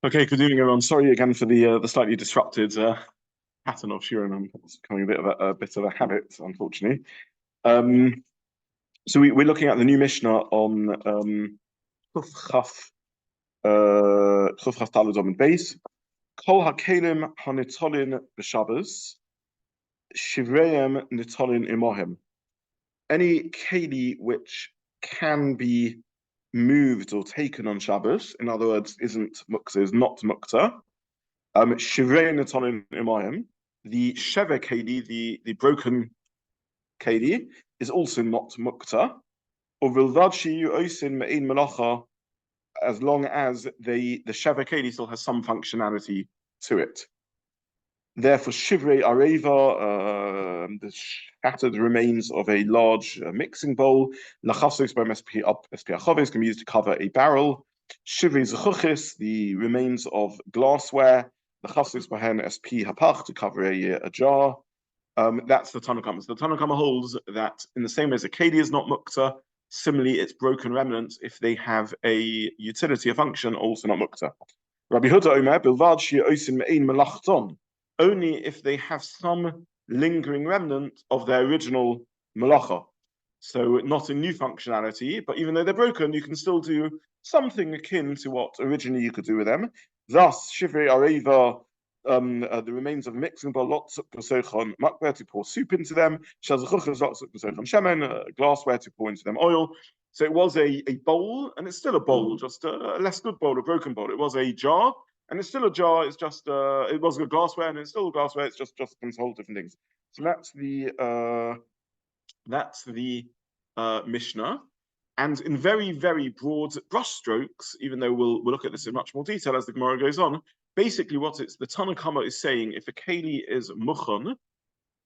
Okay, good evening, everyone. Sorry again for the slightly disrupted pattern of Shiur, and it's becoming a bit of a habit, unfortunately. Um, we're looking at the new Mishnah on Chuf Chaf Talud Zobin base. Kol HaKelim HaNitolin b'Shabbos Shivreim Nitolin Imohem. Any keli which can be moved or taken on Shabbos, in other words, isn't Muktza, is not Muktza. Shivrei Netonim Imayim, the Shever Keli, the broken Keli, is also not Mukta. Or Vilvad Shiyu Osin Me'in Melacha, as long as the Shever Keli still has some functionality to it. Therefore, Shivrei Areva, the shattered remains of a large mixing bowl, Lachasos by SP Achoves can be used to cover a barrel. Shivrei Zechuchis, the remains of glassware, Lachasos Bahen SP Hapach to cover a jar. That's the Tanna Kamma. So the Tanna Kamma holds that in the same way as a keli is not mukta, similarly its broken remnants, if they have a utility, a function, also not mukta. Rabbi Huda Omer, Bilvad Shia Osin Me'in Melachton, only if they have some lingering remnant of their original melacha. So not a new functionality, but even though they're broken, you can still do something akin to what originally you could do with them. Thus, Shivrei Areva, the remains of mixing bowl, lotzuk b'sochon makber to pour soup into them, shazachuchas lotzuk b'sochon shemen, glassware to pour into them oil. So it was a bowl, and it's still a bowl, just a less good bowl, a broken bowl. It was a jar, and it's still a jar. It's just it was a glassware, and it's still glassware. It's just some whole different things. So that's the Mishnah. And in very, very broad brushstrokes, even though we'll look at this in much more detail as the Gemara goes on, basically what the Tanna Kamma is saying, if a keli is muchon,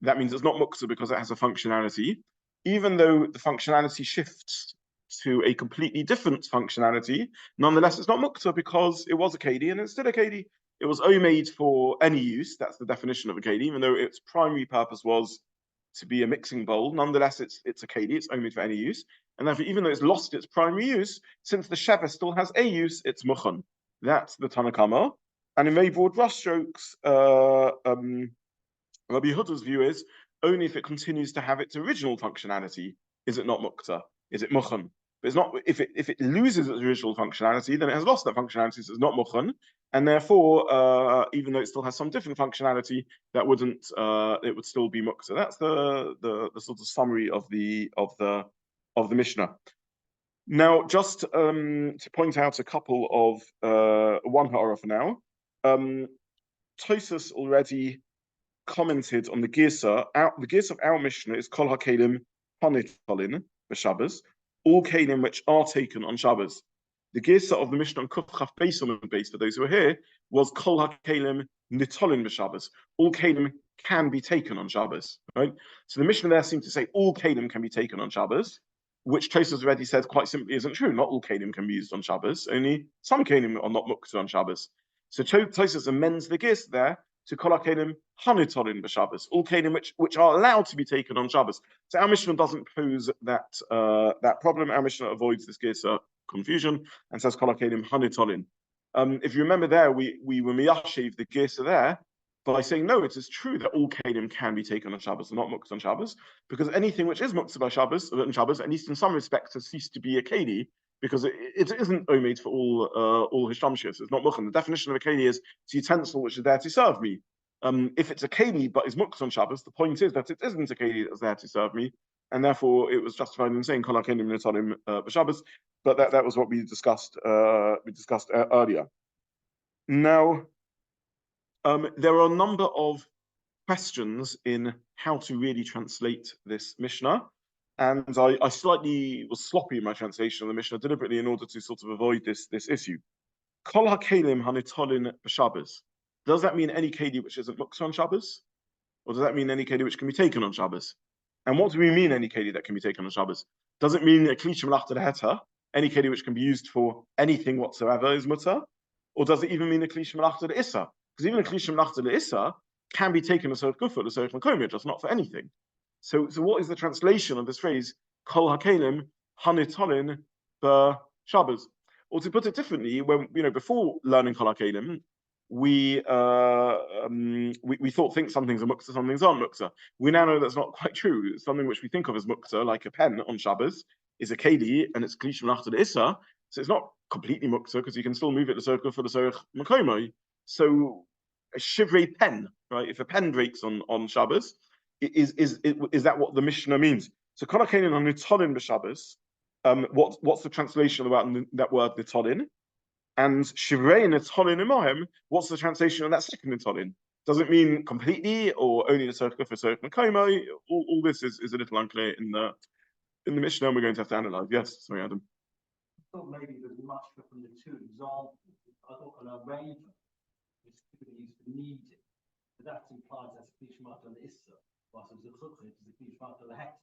that means it's not muktzah because it has a functionality, even though the functionality shifts to a completely different functionality, nonetheless it's not muktzah because it was a keli and it's still a keli. It was only made for any use, that's the definition of a keli, even though its primary purpose was to be a mixing bowl, nonetheless it's a keli, it's only made for any use. And therefore, even though it's lost its primary use, since the shever still has a use, it's muchon. That's the Tanna Kamma. And in very broad brushstrokes, Rabbi Huda's view is only if it continues to have its original functionality is it not mukta, is it muchon. But it's not if it loses its original functionality, then it has lost that functionality, so it's not muchon. And therefore, even though it still has some different functionality, that wouldn't it would still be mukta. That's the sort of summary of the Mishnah. Now, just to point out a couple of one ha'ara for now. Tosas already commented on the Girsa. The Girsa of our Mishnah is Kol HaKelim Hanitolin b'Shabbos, all kelim which are taken on Shabbos. The Girsa of the Mishnah on Kuf Chaf Beis on the base for those who are here was Kol HaKelim Nitolin b'Shabbos. All kelim can be taken on Shabbos. Right. So the Mishnah there seems to say all kelim can be taken on Shabbos, which Tosas already said quite simply isn't true. Not all kelim can be used on Shabbos. Only some kelim are not muktzah on Shabbos. So Tosas amends the Girsa there to Kol HaKelim Hanitolin b'Shabbos, all kelim which are allowed to be taken on Shabbos. So our Mishnah doesn't pose that problem. Our Mishnah avoids this Girsa confusion and says Kol HaKelim Hanitolin. If you remember there, we were miyashiv the Girsa there by saying no, it is true that all kelim can be taken on Shabbos and not muktzah on Shabbos, because anything which is muktzah by Shabbos, on Shabbos, at least in some respects, has ceased to be a keli, because it isn't omed for all hishtamshus. It's not muchon. The definition of a keli is it's a utensil which is there to serve me. If it's a keli but is muktzah on Shabbos, the point is that it isn't a keli that's there to serve me, and therefore it was justified in saying kol hakelim nitolim b'Shabbos. But that was what we discussed earlier. Now, there are a number of questions in how to really translate this Mishnah. And I slightly was sloppy in my translation of the Mishnah deliberately in order to sort of avoid this issue. Kol hakelim hanitolin b'Shabbos. Does that mean any keli which isn't muktzah on Shabbos? Or does that mean any keli which can be taken on Shabbos? And what do we mean any keli that can be taken on Shabbos? Does it mean a kli melachot heta, any keli which can be used for anything whatsoever is mutter? Or does it even mean a kli melachot issa? Because even a kli melachot issa can be taken as a gufur, as a makomia, just not for anything. So what is the translation of this phrase, Kol hakelim hanitolin b'Shabbos? Or to put it differently, when before learning Kol HaKelim, we think some things are Muktza, some things aren't Muktza. We now know that's not quite true. Something which we think of as Muktza, like a pen on Shabbos, is a Keli, and it's Klish Melachot Issa. So it's not completely Muktza because you can still move it to circle for the Sorech Makomai. So a Shivrei pen, right? If a pen breaks on Shabbos, is that what the Mishnah means? So Kol HaKelim on Nitolin b'Shabbos. What's the translation about that word Nitolin? And Shivrei Nitolin Imohem, what's the translation of that second Nitolin? Does it mean completely or only the circle for Sorech Makomai? All this is a little unclear in the Mishnah, and we're going to have to analyze. Yes, sorry, Adam. I thought maybe there's much from the two examples. I thought on a raven is typically used for kneading, but that implies that's a klishmat on the issa, whilst the chutz is a klishmat on the het.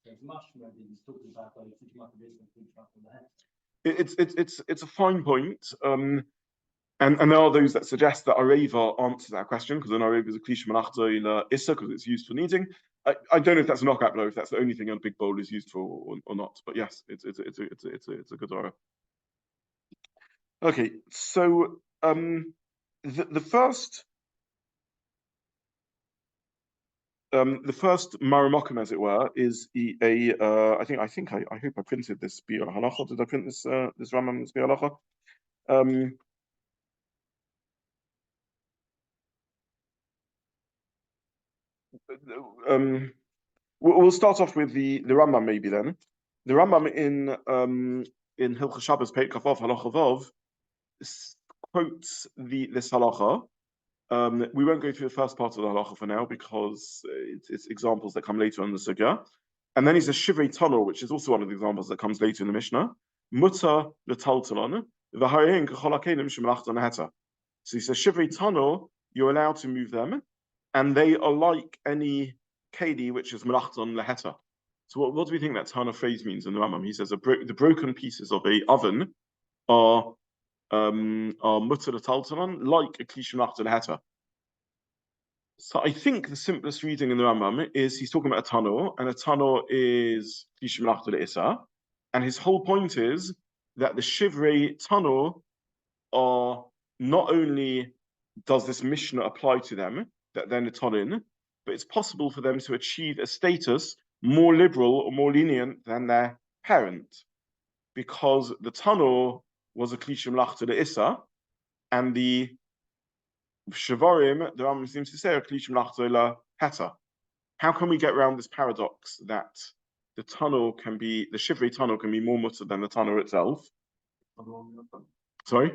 So it's much maybe he's talking about a klishmat on the issa and klishmat on the het. It's a fine point, and there are those that suggest that Areva answers that question because an Areva is a klish melachot issa because it's used for kneading. I don't know if that's a knockout blow, if that's the only thing a big bowl is used for or not. But yes, it's a good Areva. Okay, so the first Marimokim, as it were, is I hope I printed this Biur Halacha. Did I print this Rambam, this Biur Halacha? We'll start off with the Rambam maybe then. The Rambam in Hilchos Shabbos Perek Kaf Halacha Vav quotes this halacha. We won't go through the first part of the halacha for now because it's examples that come later on the sugya. And then he says Shivrei Tanur, which is also one of the examples that comes later in the Mishnah. Muta l'taltalon v'harein k'chol hakelim shemelachton heta. So he says Shivrei Tanur, you're allowed to move them, and they are like any keli which is melachton leheta. So what do we think that Tana phrase means in the Rambam? He says the broken pieces of a oven are mutter l'taltalon, like a klish melachton leheta. So I think the simplest reading in the Rambam is he's talking about a tanur, and a tanur is klish melachton issa, and his whole point is that the Shivrei tanur are not only does this Mishnah apply to them, that they're Nitolin, but it's possible for them to achieve a status more liberal or more lenient than their parent, because the Tanur was a Klish Melachta Issa, and the Shavarim, the Rambam seems to say, are Klish Melachta Heta. How can we get around this paradox that the Shivrei Tanur can be more mutter than the Tanur itself? Sorry?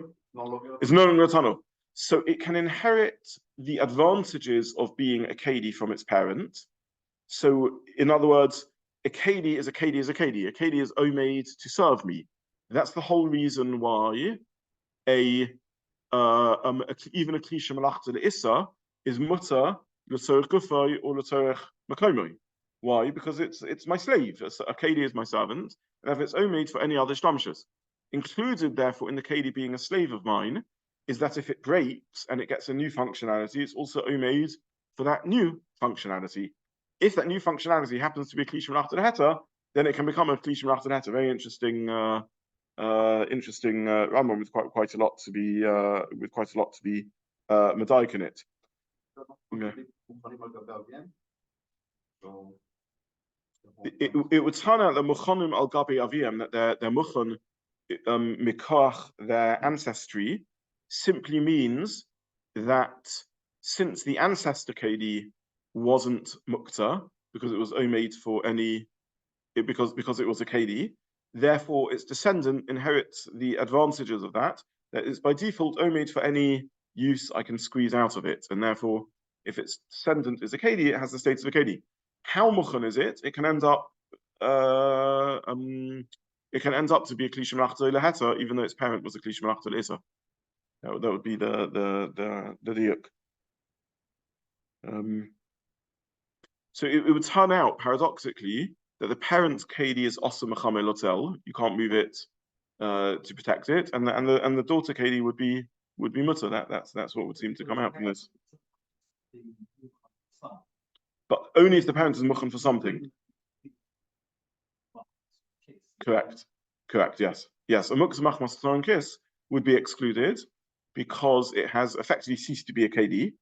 It's no longer a Tanur. So it can inherit the advantages of being a keli from its parent. So, in other words, a keli is a keli is a keli. A keli is omeid to serve me. That's the whole reason why even a klisha melachta issa is mutter l'tzorech gufay or l'tzorech makomai. Why? Because it's my slave. A keli is my servant, and if it's omeid for any other shtamshus. Included, therefore, in the keli being a slave of mine, is that if it breaks and it gets a new functionality, it's also made for that new functionality. If that new functionality happens to be a Klish Melachta Heta, then it can become a Klish Melachta Heta. Very interesting, Rambam with quite a lot to be medayik in it. It would turn out that Muchanim al Gabi Aviem, that they're Muchan Mikoach, their ancestry, simply means that since the ancestor keli wasn't Muktza, because it was omeid for any, because it was a keli, therefore its descendant inherits the advantages of that it's by default omeid for any use I can squeeze out of it, and therefore if its descendant is a keli, it has the status of a keli. How muchan is it? It can end up to be a klish melachta leheta, even though its parent was a klish melachta leisa. That would be the diuk. So it would turn out paradoxically that the parent's keli is also mechame lotel. You can't move it to protect it, and the daughter keli would be mutter. That's what would seem to come out from this. But only if the parent is muchan for something. Correct. Correct. Yes. Yes. A Muktza machmas chesaron kiss would be excluded because it has effectively ceased to be a KD,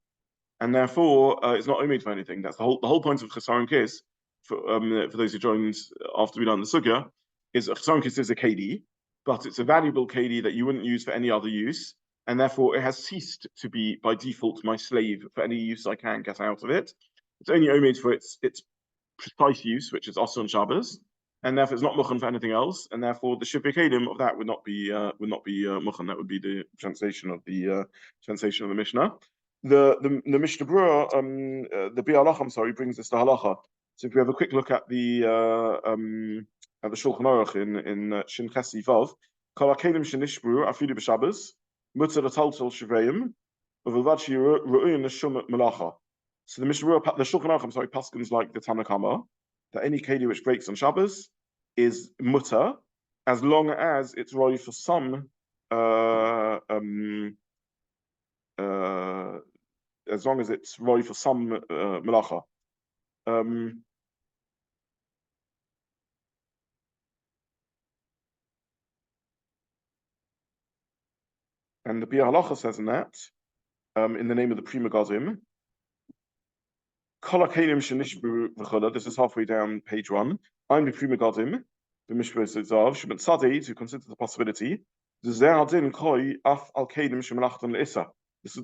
and therefore it's not omitted for anything. That's the whole point of chesaron kiss. For those who joined after we done the sugya, is a chesaron kiss is a KD, but it's a valuable KD that you wouldn't use for any other use, and therefore it has ceased to be by default my slave for any use I can get out of it. It's only omitted for its precise use, which is also on Shabbos, and therefore it's not muchan for anything else, and therefore the Shivrei Kelim of that would not be muchan. That would be the translation of the Mishnah. The Mishnah Berurah, the Biur Halacha, I'm sorry, brings us to Halacha. So if we have a quick look at the Shulchan Aruch in Shin Chesi Vav, Kol HaKelim Shenishbru Afidu b'Shabbos Mutzah L'Taltel Shivreim U'V'Vad She'Ru'in L'Shum Melacha. So the Mishnah Berurah, the Shulchan Aruch, I'm sorry, paskins like the Tanna Kama, that any keli which breaks on Shabbos is mutter, as long as it's ready for some as long as it's ready for some melacha. And the Biur Halacha says in that, in the name of the Prima Gazim, this is halfway down page 1. I'm the Prima Gazim, the Mishra Zav, Shemit Tzadi, to consider the possibility. This would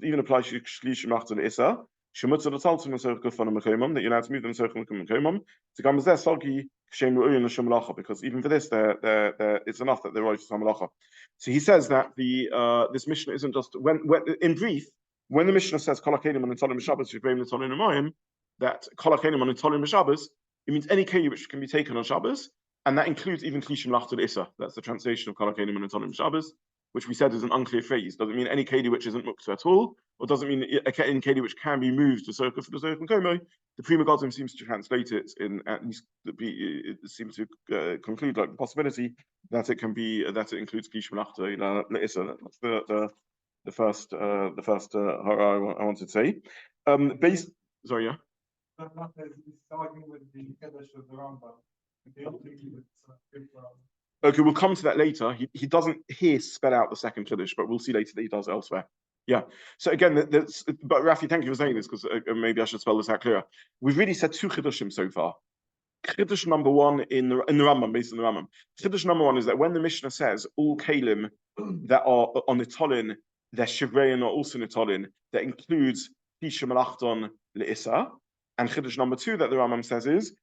even apply to Shlish Shemachta Le'isa. Shemutza L'Taltzim L'Serch Gufan L'Mekomam, that you're allowed to move them Serch L'Mekomam. To come as their Salgi, Shem Ru'uyin L'Shem Malacha, because even for this, it's enough that they're right for Malacha. So he says that this Mishnah isn't just, when in brief, when the Mishnah says Kol HaKelim on Nitolim B'Shabbos, Shivrei Nitolim U'Mayim, that Kol HaKelim on Nitolim B'Shabbos, it means any keli which can be taken on Shabbos, and that includes even Klishim Lachta L'Issa. That's the translation of Kol HaKelim on Nitolim B'Shabbos, which we said is an unclear phrase. Doesn't mean any keli which isn't Muktza at all, or doesn't mean any keli which can be moved to circle for the circle komo. The Prima Gazim seems to translate it in, at least it seems to conclude like the possibility that it can be that it includes Klishim Lachta L'Issa. That's the first I wanted to say. Sorry, yeah. Okay, we'll come to that later. He doesn't here spell out the second Kiddush, but we'll see later that he does elsewhere. Yeah. So again, but Rafi, thank you for saying this, because maybe I should spell this out clearer. We've really said 2 Kiddushim so far. Kiddush number 1 in the Rambam, based on the Rambam. Kiddush number 1 is that when the Mishnah says all Kelim that are on Nitolin, they're Shivrei and are also Nitolin, that includes Pisha Malachton Le'issa. And Kiddush number 2 that the Rambam says is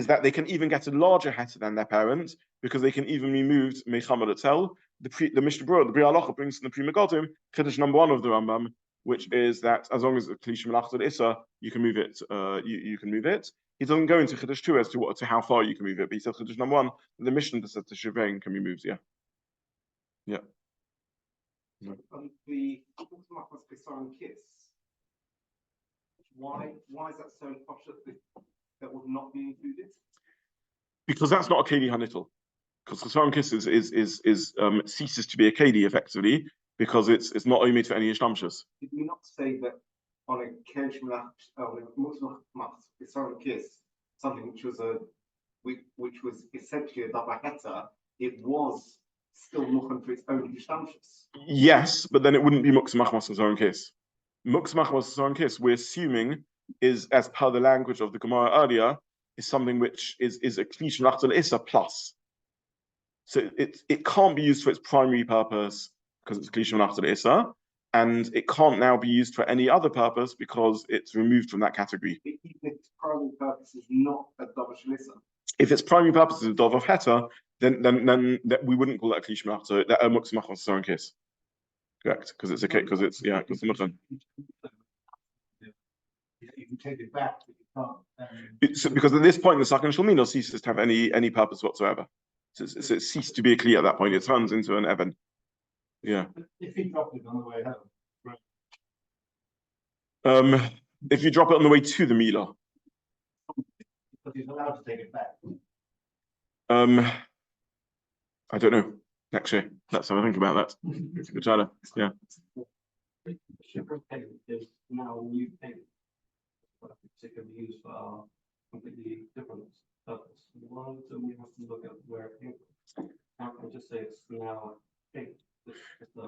that they can even get a larger heter than their parent, because they can even be moved Mechama L'Tzel. The Mishnah Berurah, the Biur Halacha brings in the Prima Gazim, Kiddush number 1 of the Rambam, which is that as long as it's Klishim Malachton Issa, you can move it. You can move it. He doesn't go into Kiddush 2 as to how far you can move it, but he says Kiddush number 1, the Mishnah that says the Shivrei can be moved. Yeah. Yeah. The kiss. Why is that so popular that would not be included? Because that's not a Keli Hanitl. Because the Chesaron kiss ceases to be a Keli effectively, because it's not omitted for any Ishtamshus. Did we not say that on a Chesaron kiss, something which was essentially a double heta, it was still muchan for its own Ishtamshus? Yes, but then it wouldn't be Muktza machmas Chesaron kiss. Muktza machmas Chesaron kiss, we're assuming, is, as per the language of the Gemara earlier, is something which is a Klishim Lachta L'Issa plus. So it can't be used for its primary purpose because it's Klishim Lachta L'Issa, and it can't now be used for any other purpose because it's removed from that category. Even if its primary purpose is not a double shalissa. If its primary purpose is a dov of heta, then that we wouldn't call that Klishim Lachta, that Muktza machmas Chesaron kiss. Correct, because it's okay, because it's because the muchan. You can take it back, but you can't. Because at this point, the Sakan Shalmino ceases to have any purpose whatsoever. So it ceased to be a Kli at that point. It turns into an Evan. Yeah. If you drop it on the way home, right. If you drop it on the way to the Mila. But he's allowed to take it back. I don't know. Next year. Let's have a think about that. It's a good challenge. Yeah. Shivrei is now a new thing. Particularly used for a completely different purpose. Why do we have to look at where it came from? Can't we just say it's now cake?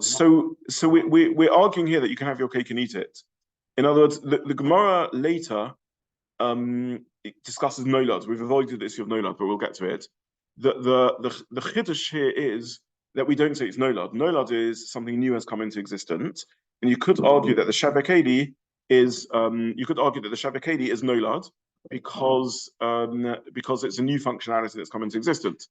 So we're arguing here that you can have your cake and eat it. In other words, the Gemara later it discusses nolad. We've avoided the issue of nolad, but we'll get to it. The chiddush here is that we don't say it's nolad. Nolad is something new has come into existence, and you could argue that the Shabbat is nolad because it's a new functionality that's come into existence.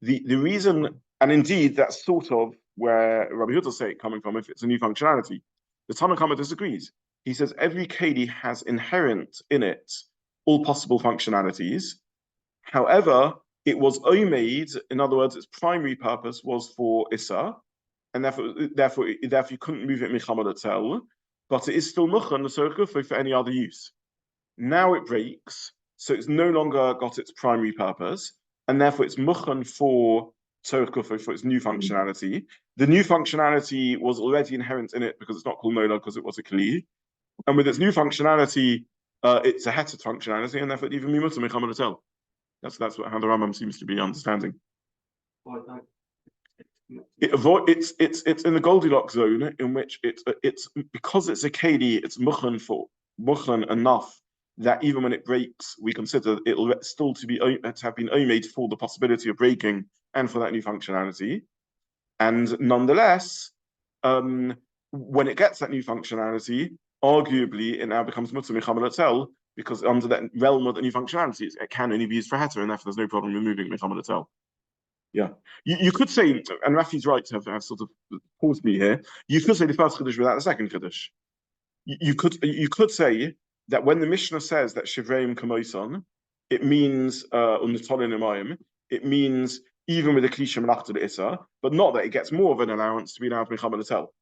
The reason, and indeed that's sort of where Rabbi Huda say it coming from, if it's a new functionality. The Tanna Kama disagrees. He says every keli has inherent in it all possible functionalities. However, it was omeid, in other words, its primary purpose was for Issa, and therefore you couldn't move it Michamad Etzel, but it is still Muchan, for any other use. Now it breaks, so it's no longer got its primary purpose, and therefore it's Muchan for its new functionality. The new functionality was already inherent in it because it's not called Nola because it was a Kli. And with its new functionality, it's a heter functionality, and therefore it even be mutter mechamad etel. That's how the Rambam seems to be understanding. It's in the Goldilocks zone in which it's because it's a keli, it's muchan enough that even when it breaks, we consider it'll still to have been omeid for the possibility of breaking and for that new functionality. And nonetheless, when it gets that new functionality, arguably it now becomes mutter mechamad etel because under that realm of the new functionality, it can only be used for heter, and therefore there's no problem removing mechamad etel. Yeah, you could say, and Rafi's right to have sort of paused me here. You could say the first chiddush without the second chiddush. You could say that when the Mishna says that Shivrei kamoson, it means it means even with a klisha melachot issa, but not that it gets more of an allowance to be allowed mechamad etel.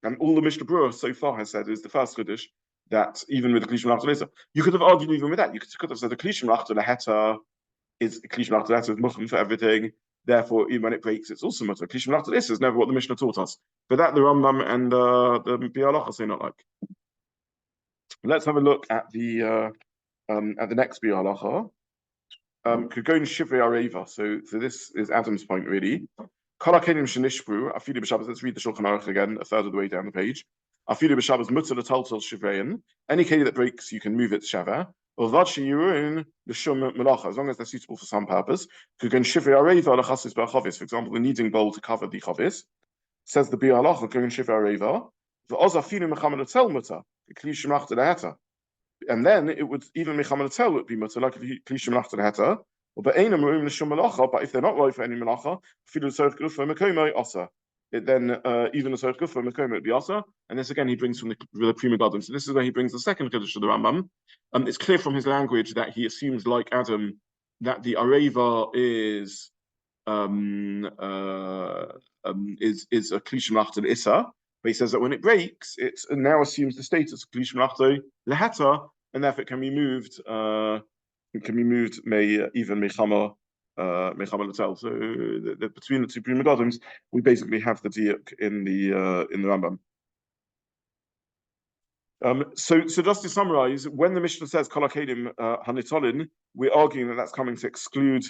And all the Mishnah Berurah so far has said is the first chiddush that even with the klisha melachot issa, you could have argued even with that. You could have said the klisha melachot heter is mucham for everything. Therefore, even when it breaks, it's also mutter. Klisha melachot issa is never what the Mishnah taught us. But that the Rambam and the Halacha say not like. Let's have a look at the next Halacha. Could go in Shivrei Areva. So this is Adam's point really. Kol Kelim shenishbru afilu b'Shabbos. Let's read the Shulchan Aruch again, a third of the way down the page. Afilu b'Shabbos mutter l'taltal shivrein. Any keli that breaks, you can move it shava. Uvad sheyurun l'shum melacha, as long as they're suitable for some purpose. Could go in Shivrei Areva l'chasis b'chavis. For example, the kneading bowl to cover the chavis. Says the Halacha, go in Shivrei Areva. V'oz afilu mechamad etel mutter. Kli shemachta leheta. And then it would even mechamad etel would be mutter, like if you kli shemachta leheta. But if they're not right for any melacha, then even the tzarich gufa mekoma would be asa. And this again he brings from the Prima Gadim. So this is where he brings the second chiddush of the Rambam. It's clear from his language that he assumes, like Adam, that the areva is a klisha melachta issa. But he says that when it breaks, it now assumes the status of klisha melachta leheta, and therefore it can be moved. Even mechama l'tel. So between the two Prima Gadims, we basically have the diuk in the Rambam. So just to summarize, when the Mishnah says kol hakelim hanitolin, we're arguing that that's coming to exclude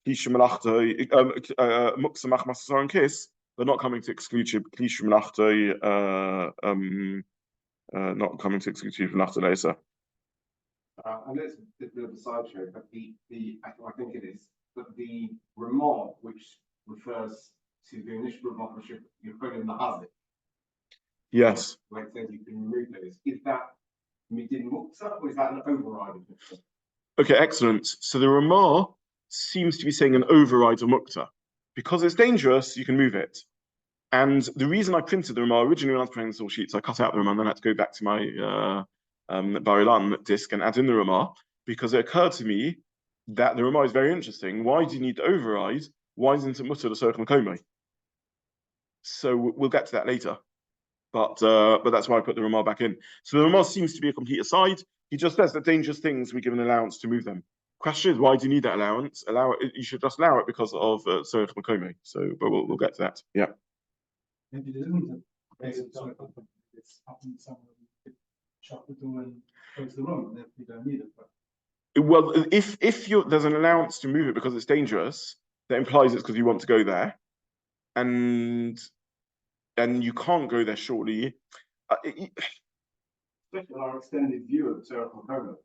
klisha melachta Muktza machmas and kiss, but not coming to exclude klisha melachta not coming to exclude klisha melachta leisa. I know it's a bit of a sideshow, but I think it is. But the remark which refers to the initial remark, you're putting in the hazard. Yes. Where it says you can remove those. Is that midin Muktza or is that an override of Muktza? Okay, excellent. So the remark seems to be saying an override of Muktza. Because it's dangerous, you can move it. And the reason I printed the remark, originally when I was printing the source sheets, I cut out the remark and then I had to go back to my Bar Ilan disc and add in the Ramah, because it occurred to me that the Ramah is very interesting. Why do you need to override? Why isn't it mutter l'sorech makomai? So we'll get to that later. But that's why I put the Ramah back in. So the Ramah seems to be a complete aside. He just says that dangerous things we give an allowance to move them. Question is, why do you need that allowance? You should just allow it because of l'sorech makomai. So, but we'll get to that. Yeah. Maybe there isn't a basic it's happened somewhere. Shut the door and close the room, and if you don't need it. But... Well, if there's an allowance to move it because it's dangerous, that implies it's because you want to go there. and you can't go there shortly. Especially on our extended view of the Torah component,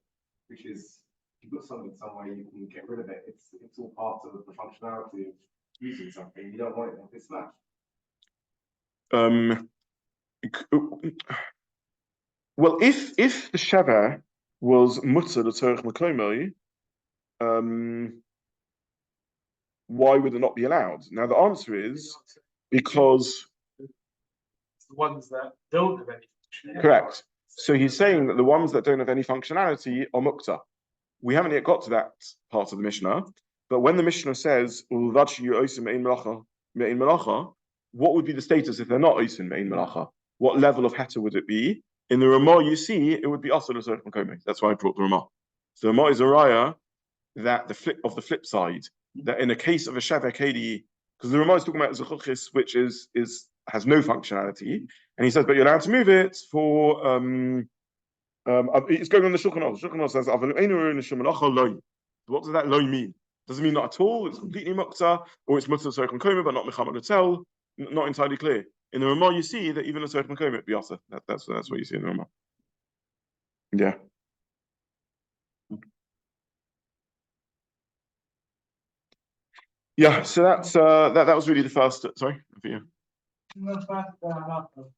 which is if you put something somewhere you can get rid of it. It's all part of the functionality of using something. You don't want it to get smashed. Well, if the Sheva was Muktza l'tzorech makomai, why would it not be allowed? Now the answer is because It's the ones that don't have any. correct. So he's saying that the ones that don't have any functionality are Muktza. We haven't yet got to that part of the Mishnah, but when the Mishnah says what would be the status if they're not oisin me'in melacha? What level of heter would it be? In the Ramah, you see, it would be asur l'tzorech makomai. That's why I brought the Ramah. So the Ramah is a raya that the flip side, that in a case of a Sheva Kedi, because the Ramah is talking about Zechuchis, which has no functionality, and he says, but you're allowed to move it for it's going on the Shulchan Aruch. Shulchan Aruch says, what does that loy mean? Does it mean not at all? It's completely Muktza, or it's Muktza l'tzorech makomai, but not Mechama l'tel? Not entirely clear. In the Ramah, you see that even a l'tzorech makomai it be asur. That's what you see in the Ramah. Yeah. Yeah, so that's that was really the first. Sorry, for you. In the first Halacha,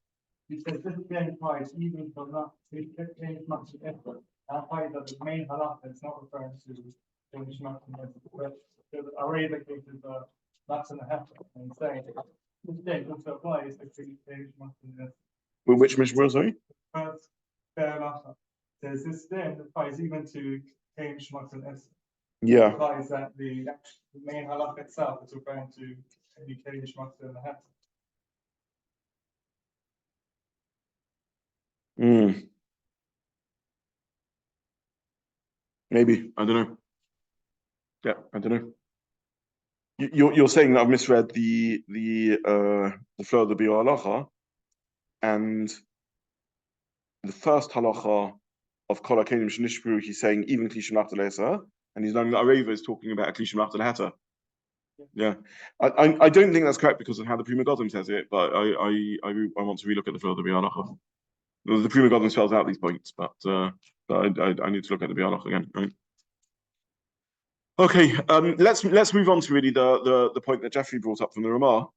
he says this game price even for not to change much of effort. I find that the main Halacha is not referring to change much of effort. I read the cases of that's in the heifer and saying this game also applies to change much of effort. With which Mishna, sorry? First Halacha says this game applies even to change much of effort. Yeah. Implies that the main halach itself is referring to any Kelim in the head. Maybe, I don't know. Yeah, I don't know. You're saying that I've misread the flow of the Biur Halacha, and the first halacha of Kol HaKelim Shenishbru, he's saying even Kli Shem Lachta Le'eser, and he's knowing that Areva is talking about Kli Shem Lachta Le'Heter. Yeah, I don't think that's correct because of how the Prima Godim says it, but I want to relook at the flow of the Biur Halacha. The Prima Godim spells out these points, but I need to look at the Biur Halacha again. Right? Okay, let's move on to really the point that Jeffrey brought up from the Ramah.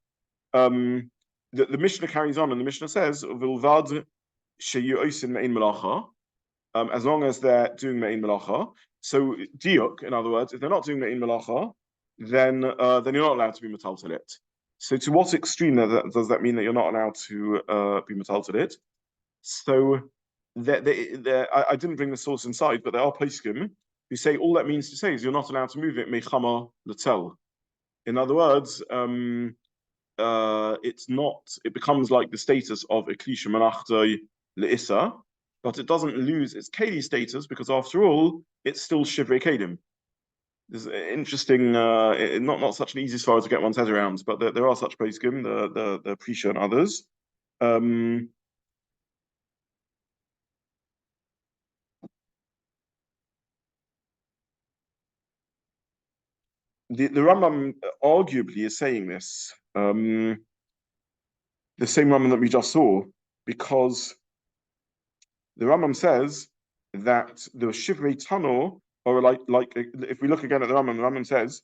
The Mishnah carries on, and the Mishnah says, "Vilvad sheyu osin me'in melacha," as long as they're doing me'in melacha. So diuk, in other words, if they're not doing me'in melacha, then you're not allowed to be metaltal it. So to what extreme does that mean that you're not allowed to be metaltal it? So I didn't bring the source inside, but there are poskim who say all that means to say is you're not allowed to move it mechama l'tel. In other words, it becomes like the status of a kli shemalachta le'issa, but it doesn't lose its keli status because after all, it's still Shivrei Kelim. This is interesting, not such an easy story to get one's head around, but there are such poskim, the Prisha and others. The Rambam arguably is saying this, the same Rambam that we just saw, because the Rambam says that the Shivrei Tanor, or like if we look again at the Rambam says,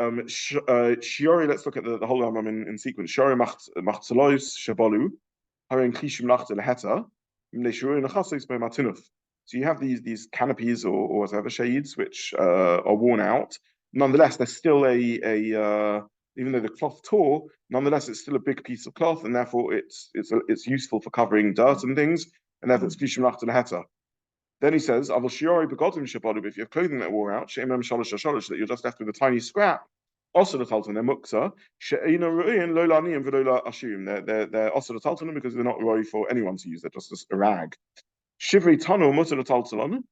Shiuri, let's look at the whole Rambam in sequence. Shiuri machtzelois shabalu, harin klishim lachte leheta, shiuri nechasos by matinuf. So you have these canopies or whatever shades which are worn out. Nonetheless, there's still even though the cloth tore, nonetheless it's still a big piece of cloth, and therefore it's useful for covering dirt and things, and therefore it's klishim lachte leheta. Then he says, if you have clothing that wore out, that you're just left with a tiny scrap, also the talton, they're Muktza, they're also the talton because they're not ready for anyone to use, they're just a rag. Shivrei Tano, mutter the talton,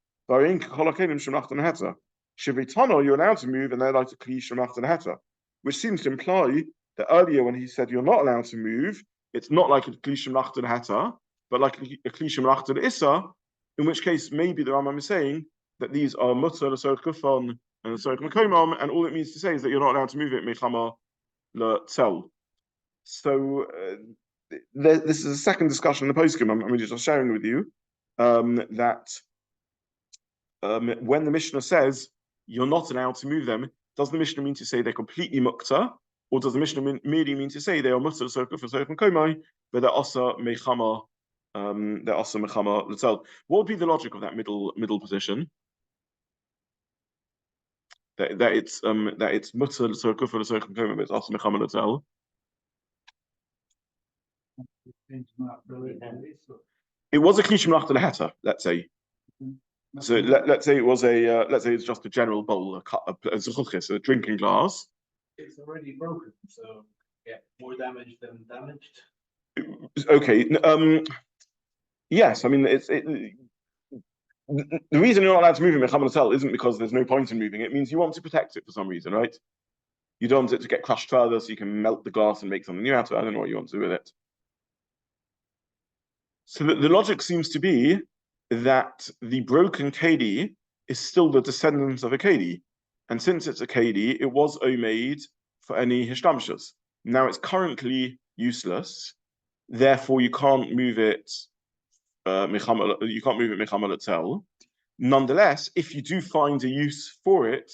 Shivrei Tano, you're allowed to move, and they're like to kli shemachta leheta, which seems to imply that earlier when he said you're not allowed to move, it's not like a kli shemachta leheta, but like a kli shemachta le'issa, in which case maybe the Rambam is saying that these are mutter l'sorech kufon and l'sorech makomam, and all it means to say is that you're not allowed to move it mechama l'tzel. So this is a second discussion in the postscript. I'm just sharing with you that when the Mishnah says you're not allowed to move them, does the Mishnah mean to say they're completely Muktza, or does the Mishnah merely mean to say they are Muktza Circle for Circle Komai, but they're also Mechama, L'Tzel? What would be the logic of that middle position? That it's Muktza Circle for Circle Komai, but it's also Mechama L'Tzel. It was a Klishim Lach Leheta, let's say. So let's say it was let's say it's just a general bowl, a drinking glass. It's already broken, so yeah, more damage than damaged. Okay. Yes, I mean the reason you're not allowed to move it Mechama isn't because there's no point in moving it. It means you want to protect it for some reason, right? You don't want it to get crushed further, so you can melt the glass and make something new out of it. I don't know what you want to do with it. So the logic seems to be that the broken Kedi is still the descendant of a Kedi. And since it's a Kedi, it was made for any Hishtamshas. Now it's currently useless, therefore you can't move it Mechama L'Tzel. Nonetheless, if you do find a use for it,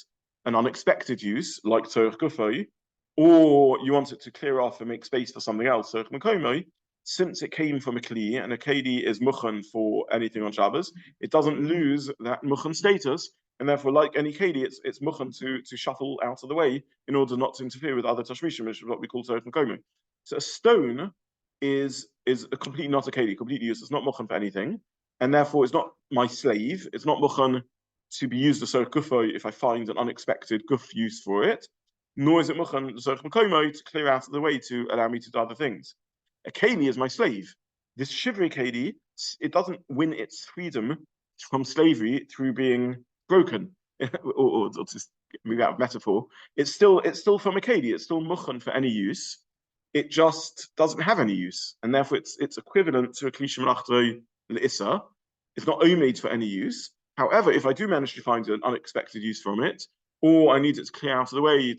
an unexpected use, like Tzorech Gufay, or you want it to clear off and make space for something else, Tzorech Mekomai, since it came from a Kli, and a Kedi is Muchan for anything on Shabbos, it doesn't lose that Muchan status, and therefore, like any Kedi, it's Muchan to shuffle out of the way in order not to interfere with other Tashmishim, which is what we call Tzorech Mekomai. So a stone is completely not a Kedi, completely useless, not Muchan for anything, and therefore it's not my slave, it's not Muchan to be used as Tzorech Gufay if I find an unexpected Guf use for it, nor is it Muchan Tzorech Mekomai to clear out of the way to allow me to do other things. A Keli is my slave. This Shivrei Keli, it doesn't win its freedom from slavery through being broken, or to move out of metaphor. It's still from a Keli. It's still Muchan for any use. It just doesn't have any use, and therefore it's equivalent to a Kli Shemalachto L'Issa. It's not made for any use. However, if I do manage to find an unexpected use from it, or I need it to clear out of the way,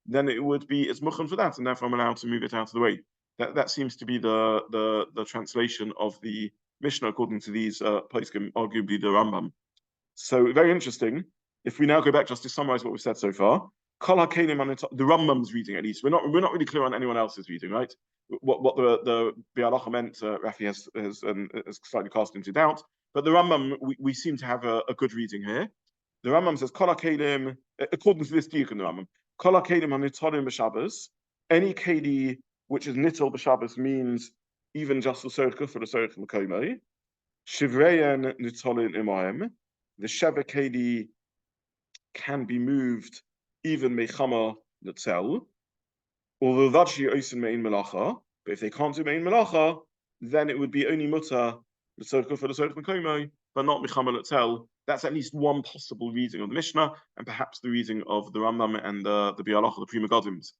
then it would be it's Muchan for that, and therefore I'm allowed to move it out of the way. That seems to be the translation of the Mishnah according to these poskim, arguably the Rambam. So very interesting. If we now go back just to summarize what we've said so far, the Rambam's reading at least. We're not really clear on anyone else's reading, right? What the Halacha meant, Rafi has slightly cast into doubt. But the Rambam, we seem to have a good reading here. The Rambam says, Kol HaKelim, according to this diuk in the Rambam, Kol HaKelim HaNitolim B'Shabbos, any Kedi which is Nitol B'Shabbos means even just the Tzorech Gufay for the Tzorech Mekomai. Shivrei Nitolin Imayim. The Sheva Kedi can be moved even Mechama L'Tzel. Although that she oisen Mein Melacha, but if they can't do Mein Melacha, then it would be only Muta the Tzorech Gufay for the Tzorech Mekomai, but not Mechama L'Tzel. That's at least one possible reading of the Mishnah, and perhaps the reading of the Rambam and the Bialacha, the Pri Megadims.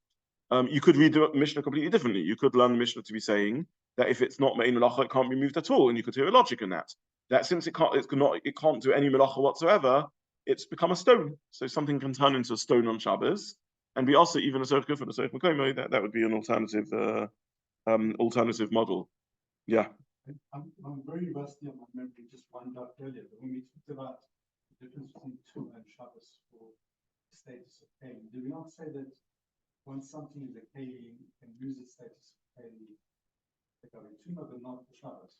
You could read the Mishnah completely differently. You could learn the Mishnah to be saying that if it's not Mein Melacha, it can't be moved at all, and you could hear a logic in that. That since it can't do any Melacha whatsoever, it's become a stone. So something can turn into a stone on Shabbos, and be also even a Tzorech Gufay for the Tzorech Mekomai. That would be an alternative model. Yeah. I'm very rusty on my memory. Just wound up earlier, but when we talked about the difference between two and Shabbos for the status of Kelim, did we not say that when something is a Kelim, you can lose its status of Kelim, but not for Shabbos?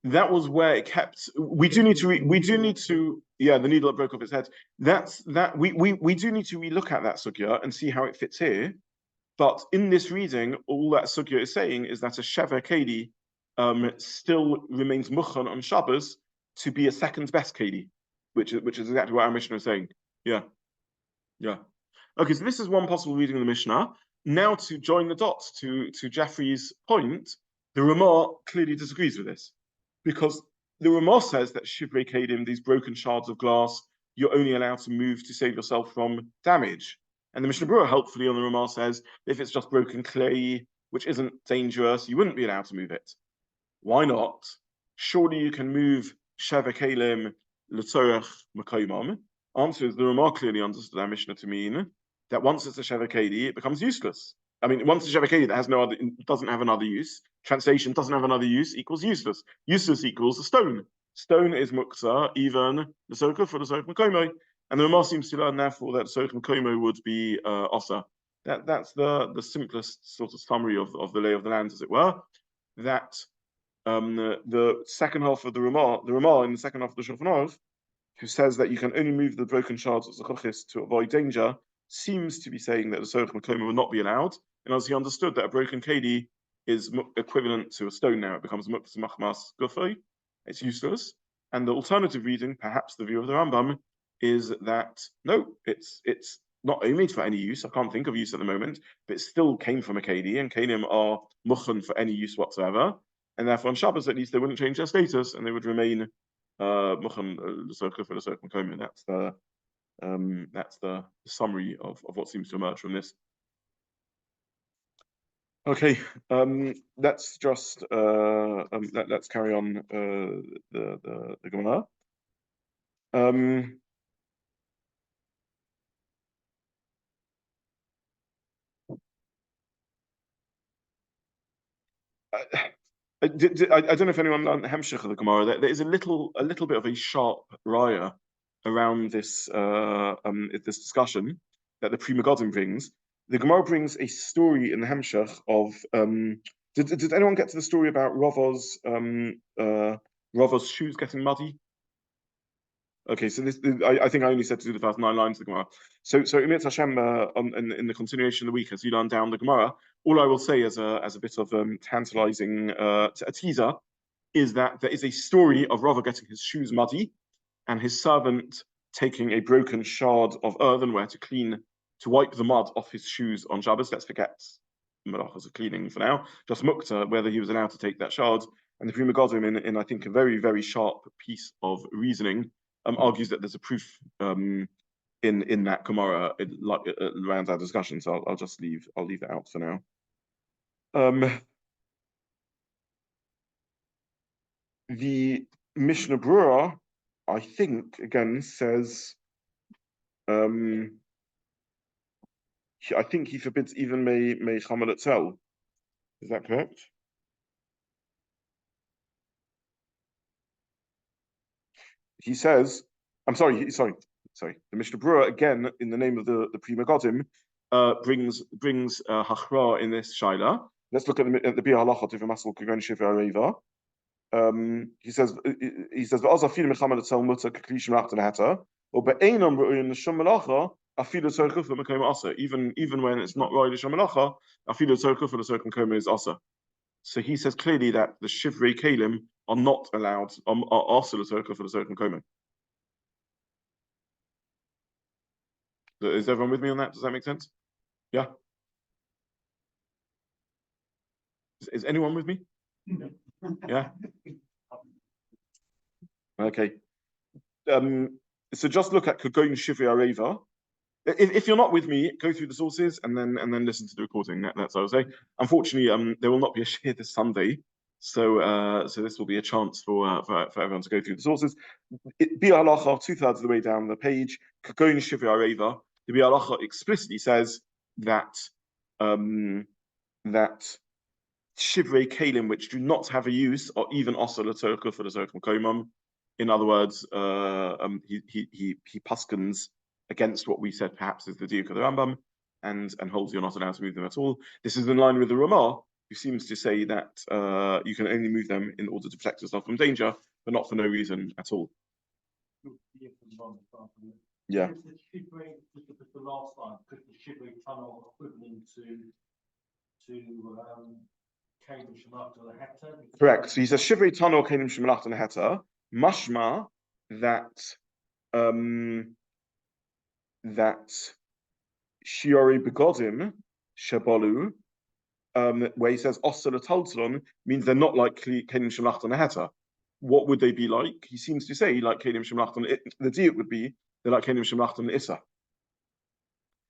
That was where it kept. We do need to. Yeah, the needle that broke off its head. We do need to relook at that sugya and see how it fits here. But in this reading, all that sugya is saying is that a Sheva Kedi still remains Muchan on Shabbos to be a second best Kedi, which is exactly what our Mishnah is saying. Yeah. Okay, so this is one possible reading of the Mishnah. Now to join the dots to Jeffrey's point, the Ramah clearly disagrees with this, because the Ramah says that Shivrei Kelim, these broken shards of glass, you're only allowed to move to save yourself from damage. And the Mishnah Berurah helpfully on the Ramah says, if it's just broken clay, which isn't dangerous, you wouldn't be allowed to move it. Why not? Surely you can move Sheva Kelim L'Tzorech Mekomam. Answer is the Ramah clearly understood our Mishnah to mean that once it's a Sheva Kedi, it becomes useless. I mean, once it's Shabbat that has no other, doesn't have another use. Translation doesn't have another use equals useless. Useless equals a stone. Stone is Muktza, even the circle for the circle Komo. And the Ramah seems to learn, therefore, that the circle Komo would be Osa. That's the simplest sort of summary of the lay of the land, as it were. That the second half of the Ramah in the second half of the Shulchan Aruch, who says that you can only move the broken shards of Zachuchis to avoid danger, seems to be saying that the Soch Makoma will not be allowed. And as he understood that a broken Kedi is equivalent to a stone now, it becomes Muktza Machmas Gufay, it's useless. And the alternative reading, perhaps the view of the Rambam, is that no, it's not only for any use, I can't think of use at the moment, but it still came from a Kedi, and Kelim are Muchen for any use whatsoever. And therefore on Shabbos at least they wouldn't change their status and they would remain Muchen the circle for the circle Makoma. That's the summary of what seems to emerge from this. Okay, let's just let's carry on the Gemara. I don't know if anyone learned the Hemshech of the Gemara. There is a little bit of a sharp raya around this this discussion that the Pri Megadim brings. The Gemara brings a story in the Hemshech of. Did anyone get to the story about Rava's shoes getting muddy? Okay, so this I think I only said to do the first 9 lines of the Gemara. So Emir Hashem in the continuation of the week, as you learn down the Gemara, all I will say as a bit of tantalizing a teaser is that there is a story of Rava getting his shoes muddy and his servant taking a broken shard of earthenware to wipe the mud off his shoes on Shabbos. Let's forget melachos of cleaning for now. Just Muktza, whether he was allowed to take that shard. And the Pri Megadim, in I think a very, very sharp piece of reasoning, argues that there's a proof in that Gemara. It rounds our discussion, so I'll just leave it out for now. The Mishnah Brura, I think, again says, I think he forbids even May Chamal itself. Is that correct? He says, I'm sorry. The Mishnah Brura, again, in the name of the Pri Megadim, brings Hachra in this Shaila. Let's look at the Biur Halacha of Masechet Shabbat. He says, "V'az afil mechamed etzel mutzah k'kli shemachta nehata, or be'einam ru'in l'sham melacha afil tzorchuv l'mekom asa." Even when it's not right l'sham melacha, afil tzorchuv l'mekom is asa. So he says clearly that the Shivrei Kelim are not allowed, are asa l'tzorchuv l'mekom. Is everyone with me on that? Does that make sense? Yeah. Is anyone with me? Yeah. Okay. So just look at Kagon Shivrei Areva. If you're not with me, go through the sources and then listen to the recording. That's what I would say. Unfortunately, there will not be a share this Sunday, so this will be a chance for everyone to go through the sources. Biur Halacha, 2/3 of the way down the page, Kagon Shivrei Areva. The Biur Halacha explicitly says that Shivrei Kelim, which do not have a use, or even Asa L'Tzorchuv for the Zerk Makomam. In other words, he paskins against what we said perhaps is the diuk of the Rambam, and holds you're not allowed to move them at all. This is in line with the Ramah, who seems to say that you can only move them in order to protect yourself from danger, but not for no reason at all. Yeah. The last line, because the Shivrei tunnel equivalent to Kelim Shemalach to the Heta. Correct. So he says Shivrei tunnel Kelim Shemalach to the Heta. Mashma that Shiuri begodim Shabalu, where he says Osel Taltalon, means they're not like Kelim Shemalach to the Heta. What would they be like? He seems to say like Kelim Shemalach to the diuk would be they're like Kelim Shemalach to the Issa.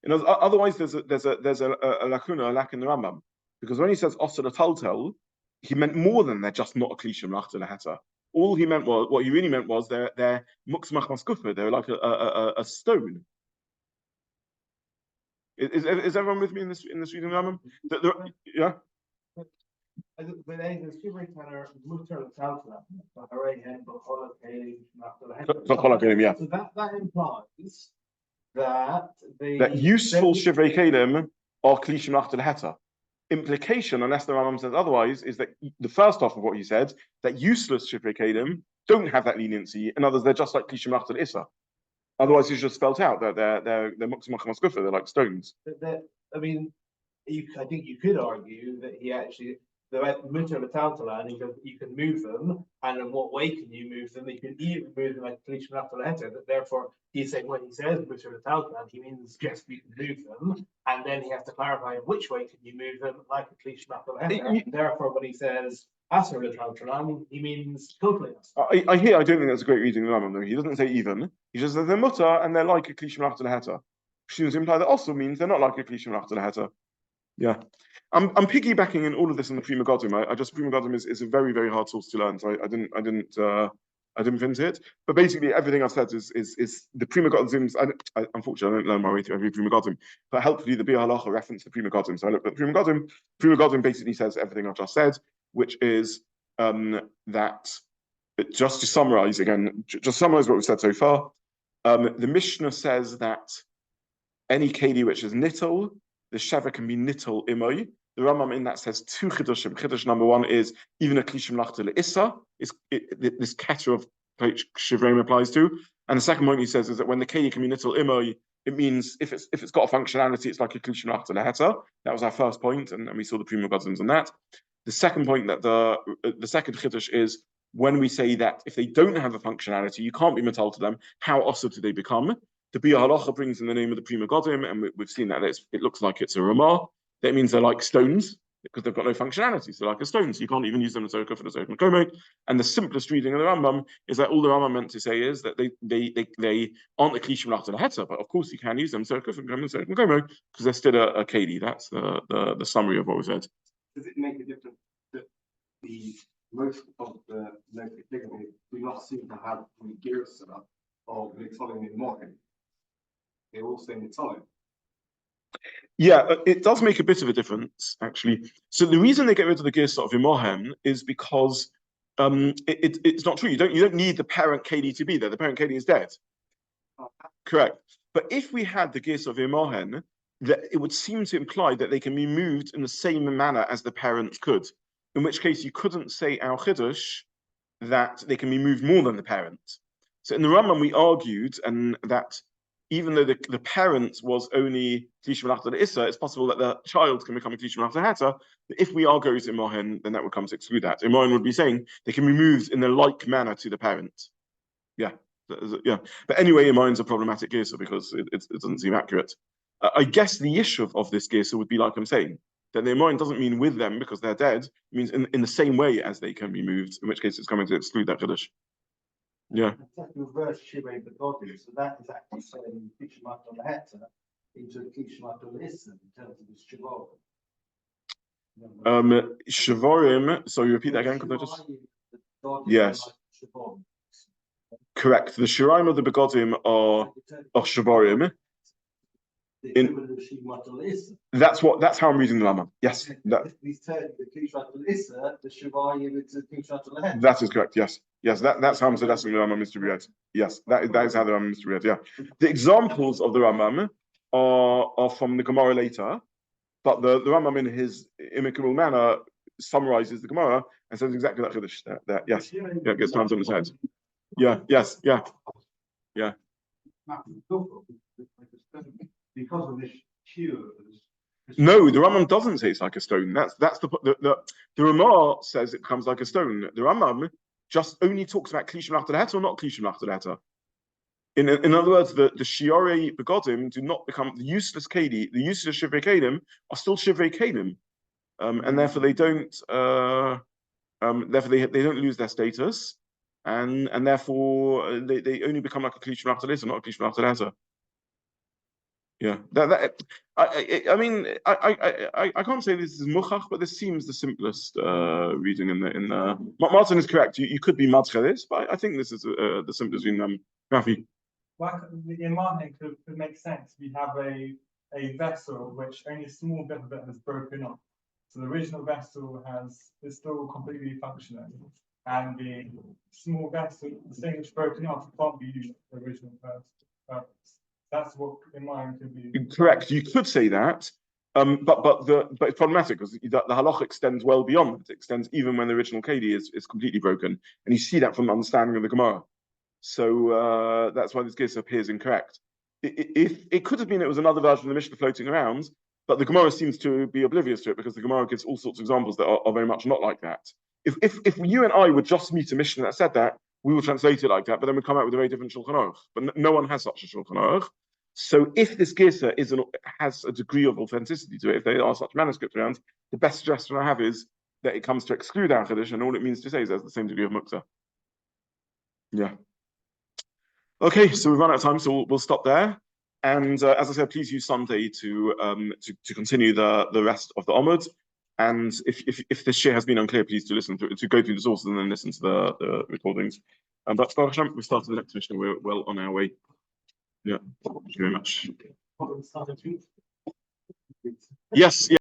Otherwise, there's a lacuna, a lack in the Rambam, because when he says Osel Taltal, he meant more than they're just not a Kelim Shemalach to the Heta. All he meant was, what he really meant was they're muksmach maskufa. They're like a stone. Is everyone with me in this reading, Rambam? Yeah. So that implies that useful Shivrei Kelim are Klishim Lachta Leheta. Implication, unless the Rambam says otherwise, is that the first half of what he said, that useless Shivrei Kelim don't have that leniency. In others, they're just like Klishim Lachta Issa. Otherwise, he's just spelt out that they're Muktza, they're like stones. I mean, I think you could argue that he actually, the Mutter of Taltalan, you can move them, and in what way can you move them? You can even move them like Klishim Lachta Leheta. Therefore, he's saying when he says Mutter of Taltalan, he means just you can move them, and then he has to clarify in which way can you move them like a Klishim Lachta Leheta. Therefore, when he says Asur of Taltalan, he means totally Asur. I don't think that's a great reading of the Rambam, though. He doesn't say even. He just says they're mutter and they're like a Klishim Lachta Leheta. Which seems to imply that also means they're not like a Klishim Lachta Leheta. Yeah. I'm piggybacking in all of this on the Prima Godim. I just Prima Godim is a very, very hard source to learn, so I didn't finish it. But basically everything I've said is the Prima Godims. Unfortunately, I don't learn my way through every Prima Godim, but helpfully the Biur Halacha reference the Prima Godim. So I looked at the Prima Godim. Prima Godim basically says everything I've just said, which is that, just to summarize again, just summarize what we've said so far. The Mishna says that any keli which is nittel, the sheva can be nittel imoy. The Rambam in that says two chidushim. Chidush number one is even a klishim lachta leissa is this keter of which Shivrei applies to, and the second point he says is that when the keli can be nittel imoy, it means if it's got a functionality, it's like a klishim lachta leheta. That was our first point, and we saw the Prima Godims on that. The second point that the second chiddush is when we say that if they don't have a functionality, you can't be metal to them. How also do they become? The Biur Halacha brings in the name of the Prima Godim, and we've seen that it looks like it's a ramah. That means they're like stones because they've got no functionality. So like a stone, so you can't even use them as soka for the soka komo. And the simplest reading of the Rambam is that all the Rambam meant to say is that they aren't a klishim lachta leheta, but of course you can use them soka for soka komo because they're still a keli. That's the summary of what we said. Does it make a difference that the most of the negative ligament do not seem to have the gear set up of Nitolim in Mohen? They all say Nitolim. Yeah, it does make a bit of a difference, actually. So the reason they get rid of the gear of Imohem is because it's not true. You don't need the parent keli to be there. The parent keli is dead. Correct. But if we had the gear of Imohem, that it would seem to imply that they can be moved in the same manner as the parents could. In which case, you couldn't say al chiddush that they can be moved more than the parent. So in the Rambam, we argued and that even though the parent was only klishim lachta issa, it's possible that the child can become a klishim lachta heta. If we argue in Mohen, then that would come to exclude that. Mohen would be saying they can be moved in a like manner to the parent. Yeah, yeah. But anyway, Mohen's a problematic gesa because it doesn't seem accurate. I guess the issue of this gesa would be like I'm saying, that the Mohen doesn't mean with them because they're dead. It means in the same way as they can be moved, in which case it's coming to exclude that chiddush. Yeah. Reverse Shivrei Begodim, so that is actually saying Klishim Lachta Leheta into Klishim Lachta Leissa in terms of this Shivorim. Shivorim, so you repeat that again? Could I just... Yes. Correct. The Shiraim of the Begodim are Shivorim. That's how I'm reading the Lama. Yes. That is correct. Yes. Yes. That's how I'm suggesting the Rambam is to be read. Yes. That is how the Rambam is to be read. Yeah. The examples of the Rambam are from the Gemara later, but the Rambam in his amicable manner summarizes the Gemara and says exactly that chiddush. That yes. Yeah. It gets times on his head. Yeah. Yes. Yeah. Yeah. Because of this Shiur. No, the Rambam doesn't say it's like a stone. That's the Ramah says it becomes like a stone. The Rambam just only talks about klishim lachta leheta or not klishim lachta leheta. In other words, the shiurei begodim do not become the useless keli. The useless shivrei kelim are still shivrei kelim, and therefore they don't. Therefore they don't lose their status, and therefore they only become like a klishim lachta leheta, not a klishim lachta leheta. Yeah, I mean, I can't say this is muchach, but this seems the simplest reading in the. Martin is correct. You could be madcha this, but I think this is the simplest reading. Rafi. Well, in my head, could make sense. We have a a vessel which only a small bit of it has broken off. So the original vessel is still completely functioning, and the small vessel, the thing that's broken off, can't be used for the original purpose. That's what in mind can be correct. You could say that, but it's problematic because the halacha extends well beyond. It extends even when the original keli is completely broken, and you see that from the understanding of the Gemara. So that's why this case appears incorrect. If it could have been, it was another version of the Mishnah floating around, but the Gemara seems to be oblivious to it because the Gemara gives all sorts of examples that are very much not like that. If you and I would just meet a Mishnah that said that, we will translate it like that, but then we come out with a very different Shulchan Aruch. But no one has such a Shulchan Aruch. So if this Gesa has a degree of authenticity to it, if there are such manuscripts around, the best suggestion I have is that it comes to exclude Al Chiddush, and all it means to say is there's the same degree of Muktza. Yeah. Okay, so we've run out of time, so we'll stop there. And as I said, please use Sunday to continue the rest of the Omud. And if this share has been unclear, please do listen to go through the sources and then listen to the recordings. But Baruch Hashem, we started the next mission. We're well on our way. Yeah, thank you very much. Yes.